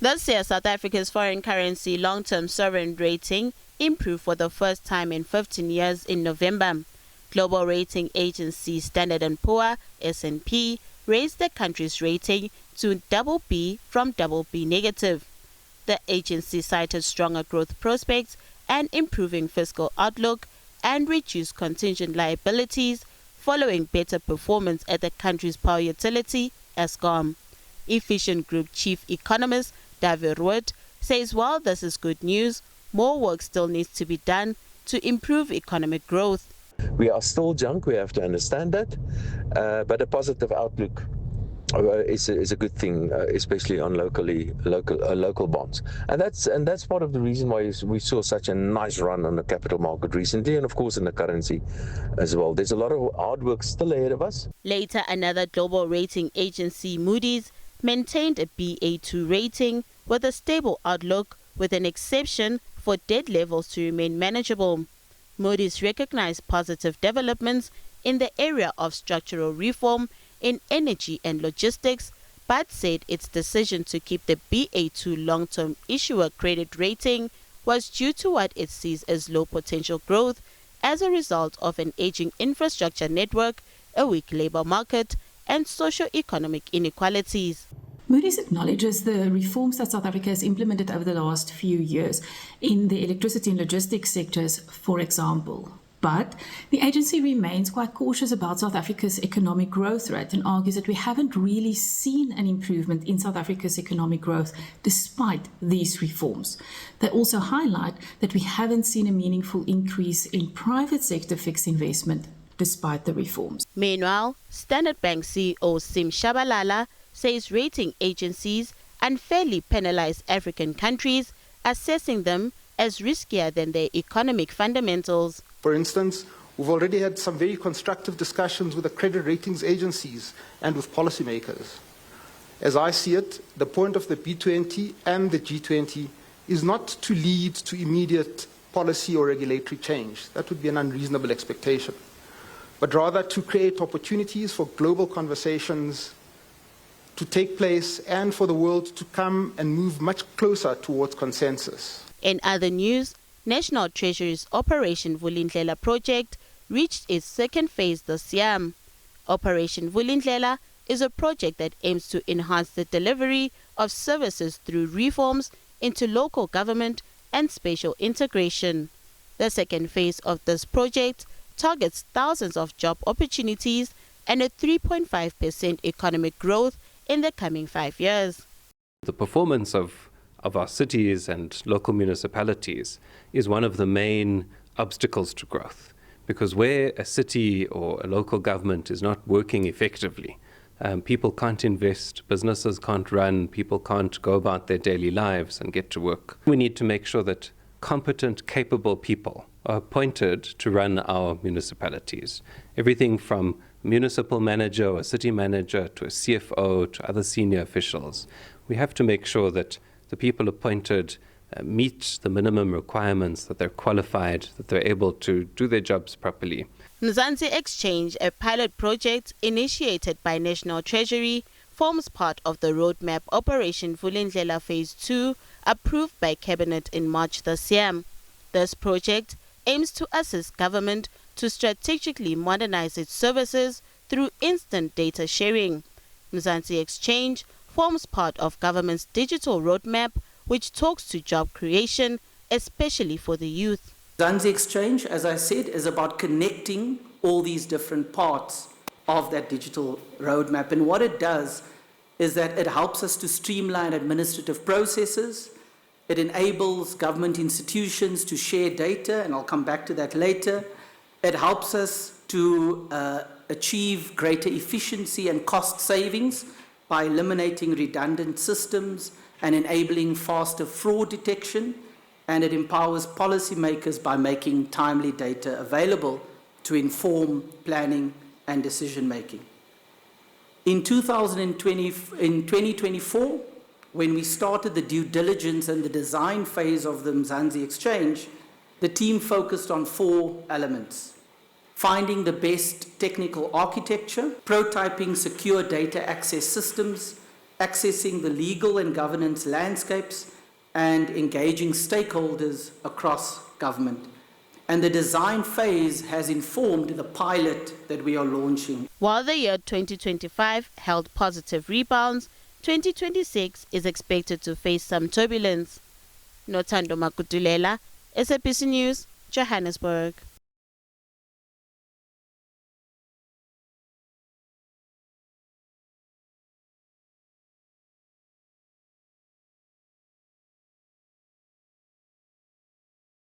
This year, South Africa's foreign currency long-term sovereign rating improved for the first time in 15 years in November. Global rating agency Standard & Poor's (S&P) raised the country's rating to BB from BB negative. The agency cited stronger growth prospects and improving fiscal outlook and reduced contingent liabilities following better performance at the country's power utility, Eskom. Efficient Group Chief Economist David Wood says while this is good news, more work still needs to be done to improve economic growth. We are still junk, we have to understand that, but a positive outlook is a good thing, especially on local bonds, and that's part of the reason why we saw such a nice run on the capital market recently, and of course in the currency as well. There's a lot of hard work still ahead of us. Later, another global rating agency, Moody's, maintained a Ba2 rating with a stable outlook, with an exception for debt levels to remain manageable. Moody's recognized positive developments in the area of structural reform in energy and logistics, but said its decision to keep the Ba2 long-term issuer credit rating was due to what it sees as low potential growth as a result of an aging infrastructure network, a weak labor market, and socio-economic inequalities. Moody's acknowledges the reforms that South Africa has implemented over the last few years in the electricity and logistics sectors, for example. But the agency remains quite cautious about South Africa's economic growth rate and argues that we haven't really seen an improvement in South Africa's economic growth despite these reforms. They also highlight that we haven't seen a meaningful increase in private sector fixed investment despite the reforms. Meanwhile, Standard Bank CEO Sim Shabalala says rating agencies unfairly penalize African countries, assessing them as riskier than their economic fundamentals. For instance, we've already had some very constructive discussions with the credit ratings agencies and with policymakers. As I see it, the point of the B20 and the G20 is not to lead to immediate policy or regulatory change. That would be an unreasonable expectation. But rather to create opportunities for global conversations to take place and for the world to come and move much closer towards consensus. In other news, National Treasury's Operation Vulindlela project reached its second phase this year. Operation Vulindlela is a project that aims to enhance the delivery of services through reforms into local government and spatial integration. The second phase of this project targets thousands of job opportunities and a 3.5% economic growth in the coming 5 years. The performance of our cities and local municipalities is one of the main obstacles to growth, because where a city or a local government is not working effectively, people can't invest, businesses can't run, people can't go about their daily lives and get to work. We need to make sure that competent, capable people are appointed to run our municipalities. Everything from municipal manager or city manager to a CFO to other senior officials. We have to make sure that the people appointed meet the minimum requirements, that they're qualified, that they're able to do their jobs properly. Zanzi Exchange, a pilot project initiated by National Treasury, forms part of the roadmap Operation Vulindlela Phase 2, approved by Cabinet in March this year. This project aims to assist government to strategically modernize its services through instant data sharing. Zanzi Exchange forms part of government's digital roadmap, which talks to job creation, especially for the youth. Zanzi Exchange, as I said, is about connecting all these different parts of that digital roadmap. And what it does is that it helps us to streamline administrative processes. It enables government institutions to share data, and I'll come back to that later. It helps us to achieve greater efficiency and cost savings by eliminating redundant systems and enabling faster fraud detection. And it empowers policymakers by making timely data available to inform planning and decision making. In 2024, when we started the due diligence and the design phase of the Zanzi Exchange, the team focused on 4 elements: finding the best technical architecture, prototyping secure data access systems, accessing the legal and governance landscapes, and engaging stakeholders across government. And the design phase has informed the pilot that we are launching. While the year 2025 held positive rebounds, 2026 is expected to face some turbulence. Nothando Makutulela, SABC News, Johannesburg.